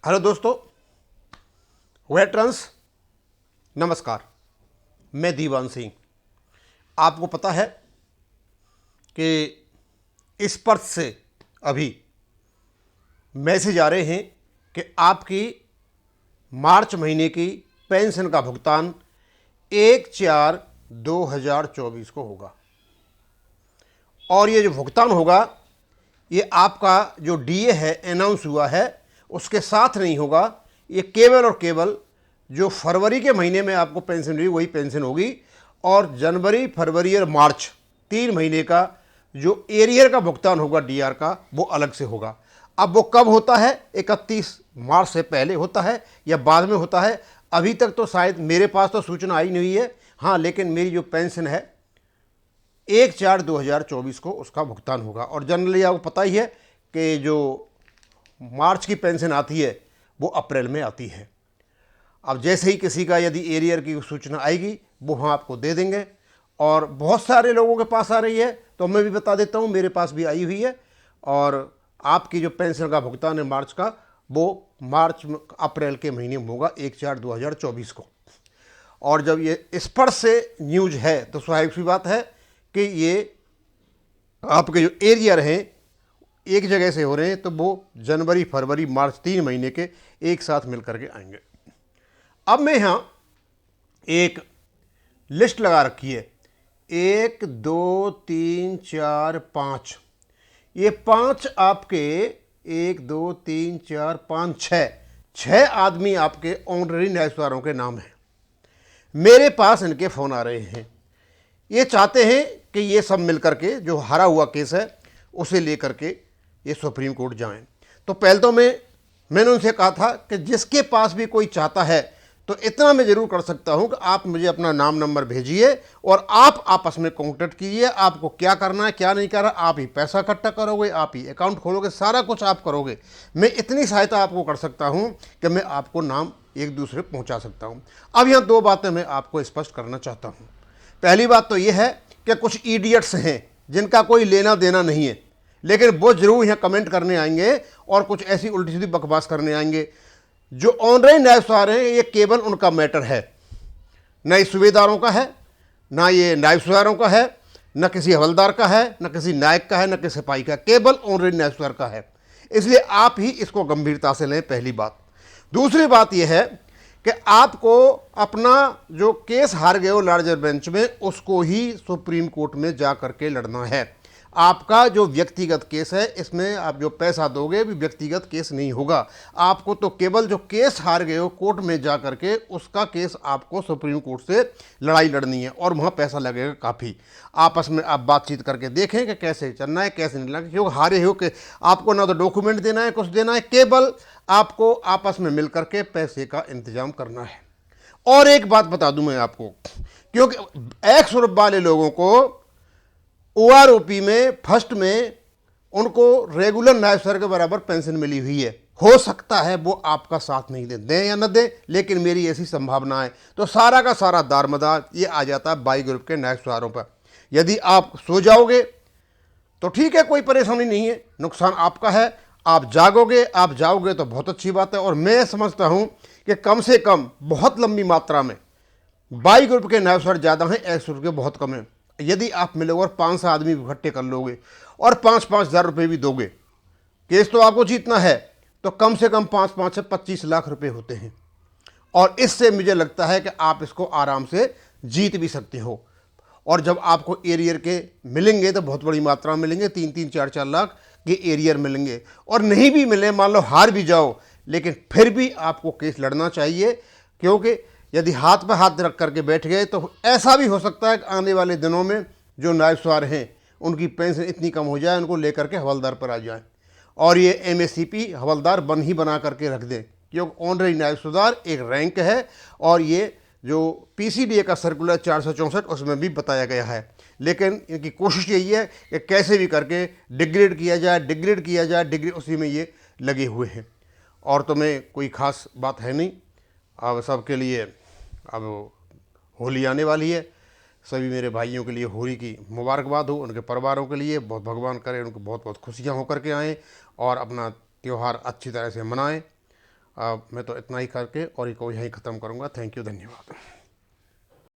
Hello दोस्तों, veterans नमस्कार। मैं दीवान सिंह। आपको पता है कि स्पर्श से अभी मैसेज आ रहे हैं कि आपकी मार्च महीने की पेंशन का भुगतान 1/4/2024 को होगा। और ये जो भुगतान होगा ये आपका जो डीए है अनाउंस हुआ है उसके साथ नहीं होगा। ये केवल और केवल जो फरवरी के महीने में आपको पेंशन हुई वही पेंशन होगी, और जनवरी फरवरी और मार्च 3 महीने का जो एरियर का भुगतान होगा डीआर का वो अलग से होगा। अब वो कब होता है, 31 मार्च से पहले होता है या बाद में होता है, अभी तक तो शायद मेरे पास तो सूचना आई नहीं है। हाँ, लेकिन मेरी जो पेंशन है 1/4/2024 को उसका भुगतान होगा। और जनरली आपको पता ही है कि जो मार्च की पेंशन आती है वो अप्रैल में आती है। अब जैसे ही किसी का यदि एरियर की सूचना आएगी वो हम आपको दे देंगे, और बहुत सारे लोगों के पास आ रही है तो मैं भी बता देता हूँ, मेरे पास भी आई हुई है। और आपकी जो पेंशन का भुगतान है मार्च का, वो मार्च अप्रैल के महीने में होगा 1/4/2024 को। और जब ये स्पर्श से न्यूज है तो स्वाभाविक सी बात है कि ये आपके जो एरियर हैं एक जगह से हो रहे हैं तो वो जनवरी फरवरी मार्च 3 महीने के एक साथ मिल करके आएंगे। अब मैं यहाँ एक लिस्ट लगा रखी है, 1 2 3 4 5, ये 5 आपके 1 2 3 4 5 6 आदमी आपके ऑनररी न्यायस्वारों के नाम हैं। मेरे पास इनके फ़ोन आ रहे हैं, ये चाहते हैं कि ये सब मिल करके जो हारा हुआ केस है उसे लेकर के ये सुप्रीम कोर्ट जाएं। तो पहले तो मैंने उनसे कहा था कि जिसके पास भी कोई चाहता है तो इतना मैं ज़रूर कर सकता हूं कि आप मुझे अपना नाम नंबर भेजिए और आप आपस में कॉन्टेक्ट कीजिए। आपको क्या करना है क्या नहीं करना, आप ही पैसा इकट्ठा करोगे, आप ही अकाउंट खोलोगे, सारा कुछ आप करोगे। मैं इतनी सहायता आपको कर सकता हूं कि मैं आपको नाम एक दूसरे पहुंचा सकता हूं। अब यहाँ 2 बातें मैं आपको स्पष्ट करना चाहता हूं। पहली बात तो यह है कि कुछ इडियट्स हैं जिनका कोई लेना देना नहीं है, लेकिन वो जरूर यहाँ कमेंट करने आएंगे और कुछ ऐसी उल्टी सीधी बकवास करने आएंगे। जो ऑनलाइन न्यायस्वार हैं ये केवल उनका मैटर है, न इस सूबेदारों का है, ना ये न्यायस्वारों का है, न किसी हवलदार का है, न किसी नायक का है, न किसी सिपाही का, केवल ऑनलाइन न्यायस्वार का है। इसलिए आप ही इसको गंभीरता से लें, पहली बात। दूसरी बात यह है कि आपको अपना जो केस हार गए हो लार्जर बेंच में उसको ही सुप्रीम कोर्ट में जा करके लड़ना है। आपका जो व्यक्तिगत केस है इसमें आप जो पैसा दोगे भी व्यक्तिगत केस नहीं होगा। आपको तो केवल जो केस हार गए हो कोर्ट में जा करके उसका केस आपको सुप्रीम कोर्ट से लड़ाई लड़नी है, और वहाँ पैसा लगेगा काफ़ी। आपस में आप बातचीत करके देखें कि कैसे चलना है कैसे नहीं लगना, क्योंकि हारे हो कि आपको ना तो डॉक्यूमेंट देना है कुछ देना है, केवल आपको आपस में मिल करके पैसे का इंतजाम करना है। और एक बात बता दूं मैं आपको, क्योंकि एक्स वाले लोगों को ओआरओपी में फर्स्ट में उनको रेगुलर न्यायस्वार के बराबर पेंशन मिली हुई है। हो सकता है वो आपका साथ नहीं दें या न दें, लेकिन मेरी ऐसी संभावना है। तो सारा का सारा दारमदार ये आ जाता है बाई ग्रुप के न्यायस्वारों पर। यदि आप सो जाओगे तो ठीक है, कोई परेशानी नहीं है, नुकसान आपका है। आप जाओगे तो बहुत अच्छी बात है। और मैं समझता हूं कि कम से कम बहुत लंबी मात्रा में बाई ग्रुप के न्यायस्वार ज़्यादा हैं, एक्स ग्रुप के बहुत कम हैं। यदि आप मिलोगे और 500 आदमी इकट्ठे कर लोगे और 5-5 हज़ार रुपये भी दोगे, केस तो आपको जीतना है, तो कम से कम 5-5 से 25 लाख रुपए होते हैं। और इससे मुझे लगता है कि आप इसको आराम से जीत भी सकते हो। और जब आपको एरियर के मिलेंगे तो बहुत बड़ी मात्रा में मिलेंगे, 3-3 4-4 लाख के एरियर मिलेंगे। और नहीं भी मिले, मान लो हार भी जाओ, लेकिन फिर भी आपको केस लड़ना चाहिए, क्योंकि यदि हाथ पर हाथ रख करके बैठ गए तो ऐसा भी हो सकता है कि आने वाले दिनों में जो न्यायस्वार हैं उनकी पेंशन इतनी कम हो जाए उनको लेकर के हवलदार पर आ जाए, और ये एमएससीपी हवलदार बना करके रख दें। क्योंकि ऑनररी न्यायिक सुधार एक रैंक है, और ये जो पीसीडीए का सर्कुलर 464 उसमें भी बताया गया है। लेकिन इनकी कोशिश यही है कि कैसे भी करके डिग्रेड किया जाए, डिग्रेड उसी में ये लगे हुए हैं। और तो मैं कोई ख़ास बात है नहीं। अब सबके लिए अब होली आने वाली है, सभी मेरे भाइयों के लिए होली की मुबारकबाद हो, उनके परिवारों के लिए बहुत भगवान करे उनको बहुत बहुत खुशियाँ होकर के आएँ और अपना त्यौहार अच्छी तरह से मनाएं। मैं तो इतना ही करके और को यहीं ख़त्म करूँगा। थैंक यू, धन्यवाद।